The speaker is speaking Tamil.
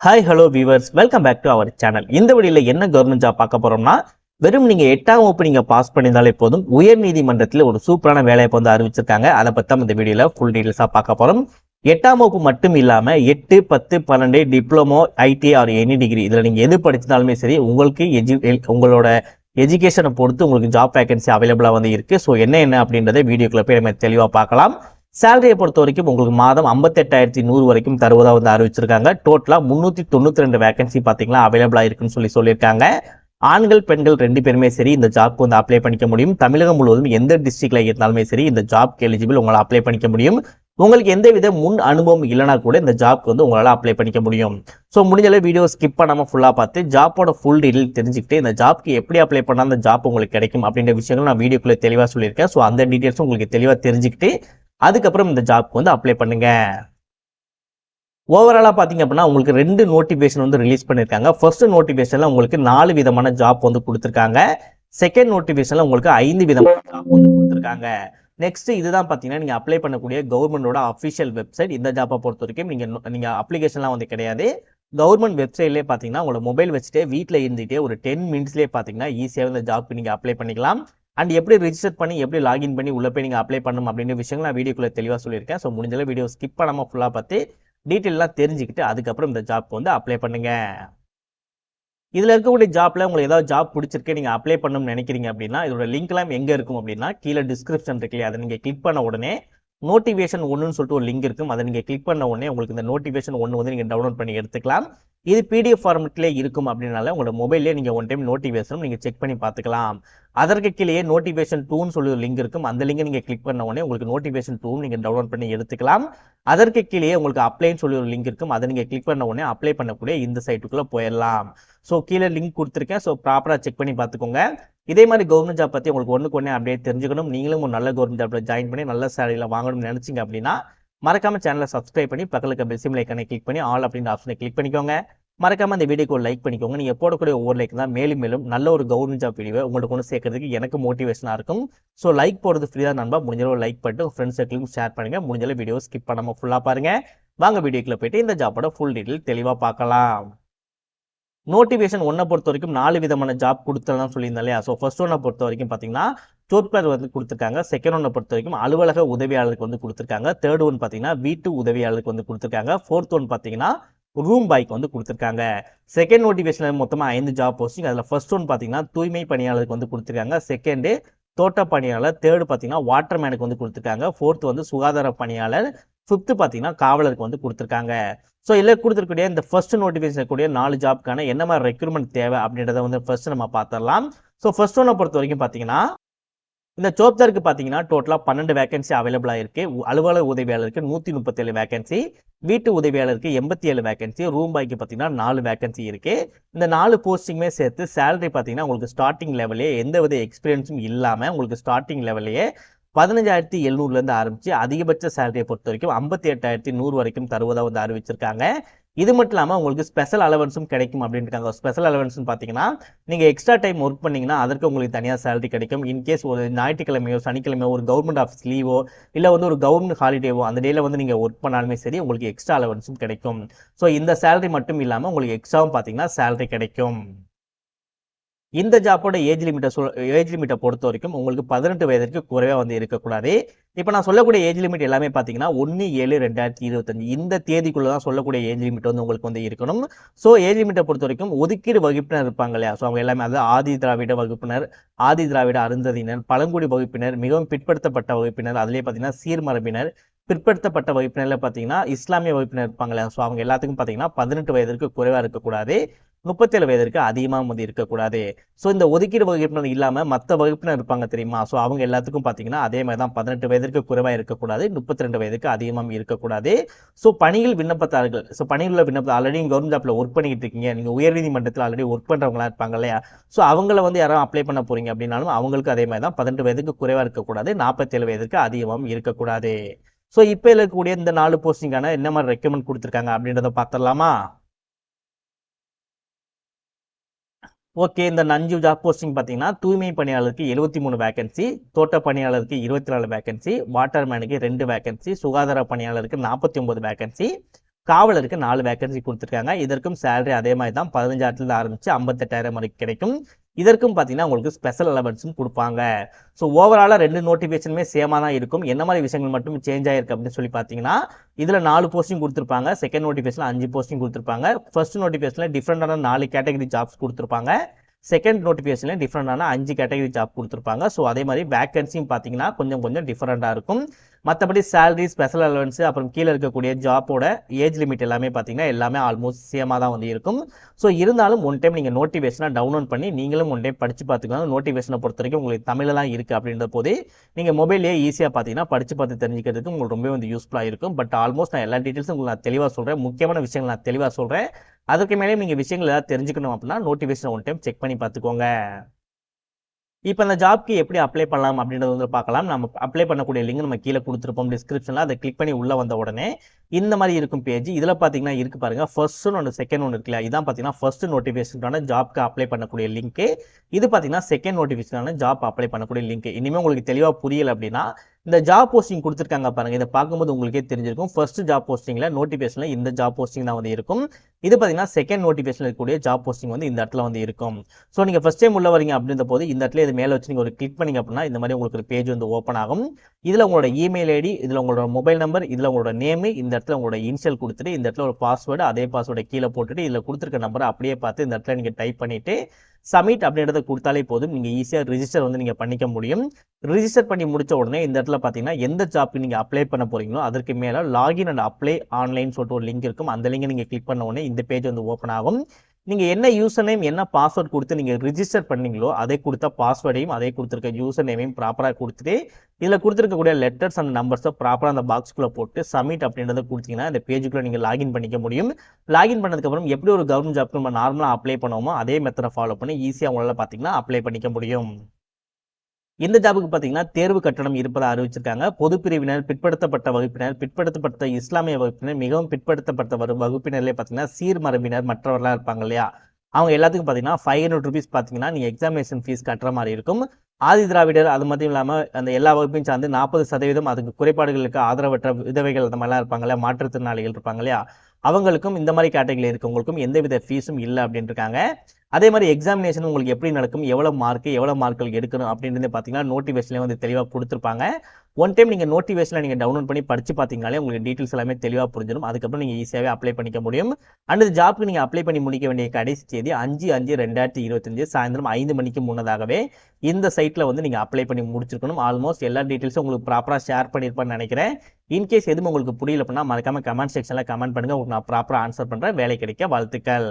Hi hello viewers, welcome back to our channel. இந்த வீடியோவில் என்ன கவர்மெண்ட் ஜாப் பார்க்க போறோம்னா, வெறும் நீங்க 8ஆம் வகுப்பு நீங்க பாஸ் பண்ணியிருந்தாலே போதும், உயர் நீதிமன்றத்தில் ஒரு சூப்பரான வேலையை அறிவிச்சிருக்காங்க. அதை பத்தி தான் இந்த வீடியோல ஃபுல் டீடைல்ஸா பார்க்க போறோம். 8ஆம் வகுப்பு மட்டும் இல்லாம 8, 10, 12 diploma, IT or any degree இதுல நீங்க எது படிச்சிருந்தாலுமே சரி, உங்களுக்கு உங்களோட எஜுகேஷனை பொறுத்து உங்களுக்கு ஜாப் வேகன்சி அவைலபிளா இருக்கு. ஸோ என்ன அப்படின்றத வீடியோக்குள்ள போய் நம்ம தெளிவா பார்க்கலாம். சேலரியை பொறுத்த வரைக்கும் உங்களுக்கு மாதம் 58,100 வரைக்கும் தருவதா அறிவிச்சிருக்காங்க. டோட்டலா 392 வேகன்சி பாத்தீங்களா அவைலபிளா இருக்குன்னு சொல்லியிருக்காங்க. ஆண்கள் பெண்கள் 2 பேருமே சரி இந்த ஜாப்க்கு அப்ளை பண்ணிக்க முடியும். தமிழகம் முழுவதும் எந்த டிஸ்ட்ரிக்ட்ல இருந்தாலுமே சரி இந்த ஜாப்க்கு எலிஜிபிள், உங்களால் அப்ளை பண்ணிக்க முடியும். உங்களுக்கு எந்த வித முன் அனுபவம் இல்லைனா கூட இந்த ஜாப்க்கு உங்களால் அப்ளை பண்ணிக்க முடியும். ஸோ முடிஞ்சளவு வீடியோ ஸ்கிப் பண்ணாம ஃபுல்லா பார்த்து ஜாப்போட ஃபுல் டீடைல் தெரிஞ்சுக்கிட்டு இந்த ஜாப்க்கு எப்படி அப்ளை பண்ணா அந்த ஜாப் உங்களுக்கு கிடைக்கும் அப்படின்ற விஷயங்கள் நான் வீடியோக்குள்ள தெளிவா சொல்லியிருக்கேன். ஸோ அந்த டீடைல்ஸும் உங்களுக்கு தெளிவா தெரிஞ்சுக்கிட்டு அதுக்கப்புறம் இந்த ஜாப்க்கு அப்ளை பண்ணுங்க. ஓவராலா பாத்தீங்க அப்படின்னா உங்களுக்கு 2 நோட்டிபிகேஷன் ரிலீஸ் பண்ணிருக்காங்க. ஃபர்ஸ்ட் நோட்டிபிகேஷன்ல உங்களுக்கு 4 விதமான ஜாப் கொடுத்திருக்காங்க. செகண்ட் நோட்டிபிகேஷன்ல உங்களுக்கு 5 விதமான ஜாப் கொடுத்திருக்காங்க. நெக்ஸ்ட் இதுதான் பாத்தீங்கன்னா நீங்க அப்ளை பண்ணக்கூடிய கவர்மெண்டோட அபிஷியல் வெப்சைட். இந்த ஜாப்பை பொறுத்த வரைக்கும் நீங்க அப்ளிகேஷன்லாம் கிடையாது. கவர்மெண்ட் வெப்சைட்லேயே பாத்தீங்கன்னா உங்களோட மொபைல் வச்சுட்டே வீட்டில் இருந்துட்டே ஒரு 10 மினிட்ஸ்லேயே பாத்தீங்கன்னா ஈஸியாக இந்த ஜாப்க்கு நீங்க அப்ளை பண்ணிக்கலாம். அண்ட் எப்படி ரிஜிஸ்டர் பண்ணி எப்படி லாகின் பண்ணி உள்ள போய் நீங்க அப்ளை பண்ணணும் அப்படின்ற விஷயங்கள் நான் வீடியோக்குள்ள தெளிவா சொல்லியிருக்கேன். ஸோ முடிஞ்சளவு வீடியோ ஸ்கிப் பண்ணாம ஃபுல்லா பார்த்து டீட்டெயிலாம் தெரிஞ்சுக்கிட்டு அதுக்கப்புறம் இந்த ஜாப்க்கு அப்ளை பண்ணுங்க. இதுல இருக்கக்கூடிய ஜாப்ல உங்களுக்கு ஏதாவது ஜாப் பிடிச்சிருக்கு, நீங்க அப்ளை பண்ணணும்னு நினைக்கிறீங்க அப்படின்னா இதோட லிங்க் எல்லாம் எங்க இருக்கும் அப்படின்னா கீழே டிஸ்கிரிப்ஷன் இருக்கு, அதை நீங்க கிளிக் பண்ண உடனே நோட்டிபிகேஷன் 1ன்னு சொல்லிட்டு ஒரு லிங்க் இருக்கும். அதை நீங்க கிளிக் பண்ண உடனே உங்களுக்கு இந்த நோட்டிபிகேஷன் 1 நீங்க டவுன்லோட் பண்ணி எடுத்துக்கலாம். இது பிடிஎஃப் ஃபார்மெட்லேயே இருக்கும் அப்படின்னால உங்களோட மொபைல்லே நீங்க ஒன் டைம் நோட்டிபிகேஷன் நீங்க செக் பண்ணி பார்த்துக்கலாம். அதற்கு கீழே நோட்டிபிகேஷன் 2ன்னு சொல்லி ஒரு லிங்க் இருக்கும். அந்த லிங்கை நீங்க கிளிக் பண்ண உடனே உங்களுக்கு நோட்டிபிகேஷன் 2 நீங்க டவுன்லோட் பண்ணி எடுத்துக்கலாம். அதற்கு கீழே உங்களுக்கு அப்ளைன்னு சொல்லி ஒரு லிங்க் இருக்கும். அதை நீங்க கிளிக் பண்ண உடனே அப்ளை பண்ணக்கூடிய இந்த சைட்டுக்குள்ள போயிடலாம். ஸோ கீழே லிங்க் கொடுத்துருக்கேன். ஸோ ப்ராப்பரா செக் பண்ணி பார்த்துக்கோங்க. இதே மாதிரி கவர்மெண்ட் ஜாப் பத்தி உங்களுக்கு ஒன்றுக்கு ஒன்றே அப்டேட் தெரிஞ்சுக்கணும், நீங்களும் ஒரு நல்ல கவர்மெண்ட் ஜாப்ல ஜாயின் பண்ணி நல்ல சேலரியில் வாங்கணும்னு நினைச்சிங்க அப்படின்னா மறக்காம சேனலை சப்ஸ்கிரைப் பண்ணி பக்கத்துக்கு பெல் சிம்பிள் ஐகானை கிளிக் பண்ணி ஆல் அப்படின்ற ஆப்ஷனை கிளிக் பண்ணிக்கோங்க. மறக்காம இந்த வீடியோக்கு ஒரு லைக் பண்ணிக்கோங்க. நீங்க போடக்கூடிய ஒவ்வொரு லைக் தான் மேலும் மேலும் நல்ல ஒரு கவர்மெண்ட் ஜாப் வீடியோ உங்களுக்கு கொண்டு சேர்க்கறதுக்கு எனக்கு மோட்டிவேஷனா இருக்கும். ஸோ லைக் போடுறது ஃப்ரீ தான் நண்பா. முடிஞ்சளவு லைக் பண்ணிட்டு ஃப்ரெண்ட்ஸ் சர்க்கிளுக்கும் ஷேர் பண்ணுங்க. முடிஞ்சளவு வீடியோ ஸ்கிப் பண்ணாம ஃபுல்லா பாருங்க. வாங்க வீடியோக்குள்ள போயிட்டு இந்த ஜாப்போட ஃபுல் டீடைல் தெளிவா பார்க்கலாம். நோட்டிபிகேஷன் 1 பொறுத்த வரைக்கும் 4 விதமான ஜாப் கொடுத்தலாம் சொல்லியிருந்தேன் இல்லையா. ஸோ ஃபர்ஸ்ட் ஒன்னை பொறுத்த வரைக்கும் பார்த்தீங்கன்னா ஜோப்கார் கொடுத்துருக்காங்க. செகண்ட் ஒன்னை பொறுத்த வரைக்கும் அலுவலக உதவியாளருக்கு கொடுத்துருக்காங்க. தேர்ட் ஒன் பார்த்தீங்கன்னா வீட்டு உதவியாளருக்கு கொடுத்துருக்காங்க. ஃபோர்த் ஒன் பார்த்தீங்கன்னா ரூம் பாய்க்கு கொடுத்துருக்காங்க. செகண்ட் நோட்டிபிகேஷன்ல மொத்தமாக 5 ஜாப் போஸ்டிங். அதில் ஃபர்ஸ்ட் ஒன் பார்த்தீங்கன்னா தூய்மை பணியாளருக்கு கொடுத்துருக்காங்க. செகண்டு தோட்ட பணியாளர், தேர்டு பார்த்தீங்கன்னா வாட்டர்மேனுக்கு கொடுத்துருக்காங்க. ஃபோர்த் சுகாதார பணியாளர், ஃபிஃப்த் பார்த்தீங்கன்னா காவலருக்கு கொடுத்துருக்காங்க. ஸோ இதில் கொடுத்துருக்கூடிய இந்த ஃபர்ஸ்ட் நோட்டிஃபிகேஷன் கூடிய 4 ஜாப்க்கான என்ன மாதிரி ரெக்ரூட்மெண்ட் தேவை அப்படின்றத ஃபர்ஸ்ட் நம்ம பார்த்துடலாம். ஸோ ஃபர்ஸ்ட் ஒன்னை பொறுத்த வரைக்கும் பார்த்தீங்கன்னா இந்த ஜோப்தாருக்கு பார்த்தீங்கன்னா டோட்டலாக 12 வேகன்சி அவைலபிளாக இருக்கு. அலுவலக உதவியாளருக்கு 137 வேகன்சி, வீட்டு உதவியாளருக்கு 87 வேகன்சி, ரூம் பாய்க்கு பார்த்தீங்கன்னா 4 வேகன்சி இருக்கு. இந்த 4 போஸ்டிங்குமே சேர்த்து சேலரி பார்த்தீங்கன்னா உங்களுக்கு ஸ்டார்டிங் லெவலே எந்த வித எக்ஸ்பீரியன்ஸும் இல்லாமல் உங்களுக்கு ஸ்டார்டிங் லெவலையே 15,700 ஆரம்பிச்சு அதிகபட்ச சேலரியை பொறுத்த வரைக்கும் 58,100 வரைக்கும் தருவதாக அறிவிச்சிருக்காங்க. இது மட்டும் இல்லாமல் உங்களுக்கு ஸ்பெஷல் அலவன்ஸும் கிடைக்கும் அப்படின்னு இருக்காங்க. ஸ்பெஷல் அலவன்ஸ் பார்த்தீங்கன்னா நீங்கள் எக்ஸ்ட்ரா டைம் ஒர்க் பண்ணீங்கன்னா அதற்கு உங்களுக்கு தனியாக சேலரி கிடைக்கும். இன்கேஸ் ஒரு ஞாயிற்றுக்கிழமையோ சனிக்கிழமையோ ஒரு கவர்மெண்ட் ஆஃபீஸ் லீவோ இல்லை ஒரு கவர்மெண்ட் ஹாலிடேவோ அந்த டேல நீங்கள் ஒர்க் பண்ணாலுமே சரி உங்களுக்கு எக்ஸ்ட்ரா அலவன்ஸும் கிடைக்கும். ஸோ இந்த சேலரி மட்டும் இல்லாமல் உங்களுக்கு எக்ஸ்ட்ராவும் பார்த்தீங்கன்னா சேலரி கிடைக்கும். இந்த ஜாப்போட ஏஜ் லிமிட்டை பொறுத்த வரைக்கும் உங்களுக்கு 18 வயதிற்கு குறைவாக இருக்கக்கூடாது. இப்போ நான் சொல்லக்கூடிய ஏஜ் லிமிட் எல்லாமே பார்த்தீங்கன்னா 1/7/2025 இந்த தேதிக்குள்ள தான் சொல்லக்கூடிய ஏஜ் லிமிட் உங்களுக்கு இருக்கணும். ஸோ ஏஜ் லிமிட்டை பொறுத்த வரைக்கும் ஒதுக்கீடு வகுப்பினர் இருப்பாங்க இல்லையா. ஸோ அவங்க எல்லாமே அதாவது ஆதி திராவிட வகுப்பினர், ஆதி திராவிட அருந்ததியினர், பழங்குடி வகுப்பினர், மிகவும் பிற்படுத்தப்பட்ட வகுப்பினர், அதுலேயே பார்த்தீங்கன்னா சீர்மரபினர், பிற்படுத்தப்பட்ட வகுப்பினர்ல பார்த்தீங்கன்னா இஸ்லாமிய வகுப்பினர் இருப்பாங்க இல்லையா. ஸோ அவங்க எல்லாத்துக்கும் பார்த்தீங்கன்னா 18 வயதிற்கு குறைவாக இருக்கக்கூடாது, 37 வயதிற்கு அதிகமாக இருக்கக்கூடாது. ஸோ இந்த ஒதுக்கீடு வகுப்பினர் இல்லாமல் மற்ற வகுப்பினர் இருப்பாங்க தெரியுமா. ஸோ அவங்க எல்லாத்துக்கும் பார்த்தீங்கன்னா அதே மாதிரி தான் 18 வயதிற்கு குறைவாக இருக்கக்கூடாது, 32 வயதுக்கு அதிகமாக இருக்கக்கூடாது. ஸோ பணியில் விண்ணப்பத்தார்கள், ஸோ பணியில் விண்ணப்ப ஆல்ரெடி கவர்மெண்ட் ஜாப்ல ஒர்க் பண்ணிக்கிட்டு இருக்கீங்க, நீங்கள் உயர்நீதிமன்றத்தில் ஆல்ரெடி ஒர்க் பண்ணுறவங்களா இருப்பாங்க இல்லையா. ஸோ அவங்கள யாரும் அப்ளை பண்ண போறீங்க அப்படின்னாலும் அவங்களுக்கு அதே மாதிரி தான் 18 வயதுக்கு குறைவாக இருக்கக்கூடாது, 47 வயதுக்கு அதிகமாக இருக்கக்கூடாது. ஸோ இப்போ இருக்கக்கூடிய இந்த 4 போஸ்டிங்கான என்ன மாதிரி ரெக்கமெண்ட் கொடுத்துருக்காங்க அப்படின்றத பார்த்துடலாமா. ஓகே, இந்த 5 ஜாப் போஸ்டிங் பார்த்தீங்கன்னா தூய்மை பணியாளருக்கு 73 வேகன்சி, தோட்ட பணியாளருக்கு 24 வேகன்சி, வாட்டர்மேனுக்கு 2 வேகன்சி, சுகாதார பணியாளருக்கு 49 வேகன்சி, காவலருக்கு 4 வேகன்சி கொடுத்துருக்காங்க. இதற்கும் சேலரி அதே மாதிரி தான் 15,000 ஆரம்பிச்சு 58,000 வரைக்கும் கிடைக்கும். இதற்கும் பார்த்தீங்கன்னா உங்களுக்கு ஸ்பெஷல் அலவன்ஸும் கொடுப்பாங்க. ஸோ ஓவராலாக 2 நோட்டிஃபிகேஷனுமே சேமாக தான் இருக்கும். என்ன மாதிரி விஷயங்கள் மட்டும் சேஞ்ச் ஆயிருக்கு அப்படின்னு சொல்லி பார்த்தீங்கன்னா, இதில் 4 போஸ்டிங் கொடுத்துருப்பாங்க. செகண்ட் நோட்டிஃபிகேஷனில் 5 போஸ்டிங் கொடுத்துருப்பாங்க. ஃபர்ஸ்ட் நோட்டிஃபிகேஷனில் டிஃப்ரெண்டான 4 கேட்டகரி ஜாப்ஸ் கொடுத்துருப்பாங்க. செகண்ட் நோட்டிஃபிகேஷனில் டிஃப்ரெண்டான 5 கேட்டகரி ஜாப் கொடுத்துருப்பாங்க. ஸோ அதே மாதிரி வேகன்சியும் பார்த்தீங்கன்னா கொஞ்சம் டிஃப்ரெண்டாக இருக்கும். மற்றபடி சேலரி, ஸ்பெஷல் அலவன்ஸ், அப்புறம் கீழே இருக்கக்கூடிய ஜாப்போட ஏஜ் லிமிட் எல்லாமே பார்த்தீங்கன்னா எல்லாமே ஆல்மோஸ்ட் சேமாக தான் வந்து இருக்கும். ஸோ இருந்தாலும் ஒன் டைம் நீங்கள் நோட்டிஃபிகேஷனை டவுன்லோட் பண்ணி நீங்களும் ஒன் டைம் படித்து பார்த்துக்கலாம். நோட்டிஃபிகேஷனை பொறுத்த வரைக்கும் உங்களுக்கு தமிழெலாம் இருக்குது அப்படின்ற போதே நீங்கள் மொபைல்லேயே ஈஸியாக பார்த்தீங்கன்னா படித்து பார்த்து தெரிஞ்சுக்கிறதுக்கு உங்களுக்கு ரொம்பவே வந்து யூஸ்ஃபுல்லாக இருக்கும். பட் ஆல்மோஸ்ட் நான் எல்லா டீட்டெயில்ஸும் உங்களுக்கு நான் தெளிவாக சொல்கிறேன். முக்கியமான விஷயங்கள் நான் தெளிவாக சொல்கிறேன். அதுக்கு மேலே நீங்கள் விஷயங்கள் ஏதாவது தெரிஞ்சுக்கணும் அப்படின்னா நோட்டிஃபிகேஷன் ஒன் டைம் செக் பண்ணி பார்த்துக்கோங்க. இப்போ அந்த ஜாப்க்கு எப்படி அப்ளை பண்ணலாம் அப்படின்றத வந்து பார்க்கலாம். நம்ம அப்ளை பண்ணக்கூடிய லிங்க் நம்ம கீழே கொடுத்துருப்போம் டிஸ்கிரிப்ஷனில். அதை கிளிக் பண்ணி உள்ளே வந்த உடனே இந்த மாதிரி இருக்கும் பேஜ். இதில் பார்த்தீங்கன்னா இருக்கு பாருங்க, ஃபர்ஸ்ட் ஒன்று செகண்ட் ஒன்று இருக்குல்ல, இதான் பார்த்தீங்கன்னா ஃபர்ஸ்ட் நோட்டிஃபிகேஷனுக்கான ஜாப்க்கு அப்ளை பண்ணக்கூடிய லிங்க். இது பார்த்தீங்கன்னா செகண்ட் நோட்டிஃபிகேஷனான ஜாப் அப்ளை பண்ணக்கூடிய லிங்க். இனிமேல் உங்களுக்கு தெளிவாக புரியல அப்படின்னா இந்த ஜாப் போஸ்டிங் கொடுத்துருக்காங்க பாருங்க, இதை பார்க்கும்போது உங்களுக்கே தெரிஞ்சிருக்கும். ஃபர்ஸ்ட் ஜாப் போஸ்டிங்ல நோட்டிஃபிகேஷன்ல இந்த ஜாப் போஸ்டிங் தான் வந்து இருக்கும். இது பார்த்தீங்கன்னா செகண்ட் நோட்டிஃபிகேஷன்ல இருக்கக்கூடிய ஜாப் போஸ்டிங் வந்து இந்த இடத்துல வந்து இருக்கும். ஸோ நீங்கள் ஃபர்ஸ்ட் டைம் உள்ள வரீங்க அப்படின்ற போது இந்த இடத்துல இது மேலே வச்சு நீங்கள் ஒரு கிளிக் பண்ணீங்க அப்படின்னா இந்த மாதிரி உங்களுக்கு ஒரு பேஜ் வந்து ஓப்பன் ஆகும். இதில் உங்களோட இமெயில் ஐடி, இதில் உங்களோட மொபைல் நம்பர், இதில் உங்களோட நேம், இந்த இடத்துல உங்களோட இனிஷியல் கொடுத்துட்டு இந்த இடத்துல ஒரு பாஸ்வேர்டு, அதே பாஸ்வேர்டை கீழே போட்டுட்டு இதில் கொடுத்துருக்க நம்பரை அப்படியே பார்த்து இந்த இடத்துல நீங்கள் டைப் பண்ணிட்டு சப்மிட் அப்படின்றத கொடுத்தாலே போதும். நீங்கள் ஈஸியாக ரிஜிஸ்டர் வந்து நீங்கள் பண்ணிக்க முடியும். ரிஜிஸ்டர் பண்ணி முடிச்ச உடனே இந்த இடத்துல பார்த்தீங்கன்னா எந்த ஜாப்க்கு நீங்கள் அப்ளை பண்ண போறீங்களோ அதற்கு மேலே லாகின் அண்ட் அப்ளை ஆன்லைன் சொல்லிட்டு ஒரு லிங்க் இருக்கும். அந்த லிங்கை நீங்கள் கிளிக் பண்ண உடனே இந்த பேஜ் வந்து ஓப்பன் ஆகும். நீங்கள் என்ன யூசர் நேம், என்ன பாஸ்வேர்ட் கொடுத்து நீங்கள் ரிஜிஸ்டர் பண்ணீங்களோ அதை கொடுத்த பாஸ்வேர்டையும் அதே கொடுத்துருக்க யூசர் நேமையும் ப்ராப்பராக கொடுத்துட்டு இதில் கொடுத்துருக்கக்கூடிய லெட்டர்ஸ் அண்ட் நம்பர்ஸை ப்ராப்பராக அந்த பாக்ஸ்குள்ளே போட்டு சப்மிட் அப்படின்றத கொடுத்தீங்கன்னா இந்த பேஜுக்குள்ளே நீங்கள் லாகின் பண்ணிக்க முடியும். லாகின் பண்ணதுக்கப்புறம் எப்படி ஒரு கவர்மெண்ட் ஜாப்க்கு நம்ம நார்மலாக அப்ளை பண்ணுவோமோ அதே மெத்தடை ஃபாலோ பண்ணி ஈஸியாக உங்களால் பார்த்தீங்கன்னா அப்ளை பண்ணிக்க முடியும். இந்த ஜாபுக்கு பார்த்தீங்கன்னா தேர்வு கட்டணம் இருப்பதாக அறிவிச்சிருக்காங்க. பொது பிரிவினர், பிற்படுத்தப்பட்ட வகுப்பினர், பிற்படுத்தப்பட்ட இஸ்லாமிய வகுப்பினர், மிகவும் பிற்படுத்தப்பட்ட வகுப்பினர்லேயே பார்த்தீங்கன்னா சீர்மரபினர் மற்றவர்களாக இருப்பாங்க இல்லையா, அவங்க எல்லாத்துக்கும் பார்த்தீங்கன்னா 500 ருபீஸ் பார்த்தீங்கன்னா நீங்கள் எக்ஸாமினேஷன் ஃபீஸ் கட்டுற மாதிரி இருக்கும். ஆதி திராவிடர் அது மட்டும் இல்லாமல் அந்த எல்லா வகுப்பையும் சார்ந்து 40% அதுக்கு குறைபாடுகளுக்கு ஆதரவற்ற விதவைகள் அந்த மாதிரிலாம் இருப்பாங்க இல்லையா, மாற்றுத்திறனாளிகள் இருப்பாங்க இல்லையா, அவங்களுக்கும் இந்த மாதிரி கேட்டகரியில் இருக்கவங்களுக்கும் எந்தவித ஃபீஸும் இல்லை அப்படின்னு இருக்காங்க. அதே மாதிரி எக்ஸாமினேஷன் உங்களுக்கு எப்படி நடக்கும், எவ்வளோ மார்க்குகள் எடுக்கணும் அப்படின்றது பார்த்தீங்கன்னா நோட்டிஃபிகேஷன்லேயே வந்து தெளிவாக கொடுத்துருப்பாங்க. ஒன் டைம் நீங்கள் நோட்டிஃபிகேஷனில் நீங்கள் டவுன்லோட் பண்ணி படித்து பார்த்தீங்கனாலே உங்களுக்கு டீட்டெயில்ஸ் எல்லாமே தெளிவாக புரிஞ்சிடும். அதுக்கப்புறம் நீங்கள் ஈஸியாகவே அப்ளை பண்ணிக்க முடியும். அந்த ஜாப்க்கு நீங்கள் அப்ளை பண்ணி முடிக்க வேண்டிய கடைசி தேதி 5/5/2025 சாயந்தரம் 5 மணிக்கு முன்னதாகவே இந்த சைட்டில் வந்து நீங்கள் அப்ளை பண்ணி முடிச்சிருக்கணும். ஆல்மோஸ்ட் எல்லா டீட்டெயில்ஸும் உங்களுக்கு ப்ராப்பராக ஷேர் பண்ணியிருப்பேன்னு நினைக்கிறேன். இன்கேஸ் எதுவும் உங்களுக்கு புரியல அப்படின்னா மறக்காம கமெண்ட் செக்ஷனில் கமெண்ட் பண்ணுங்கள். உங்களுக்கு நான் ப்ராப்பராக ஆன்சர் பண்ணுறேன். வேலை கிடைக்க வாழ்த்துக்கள்.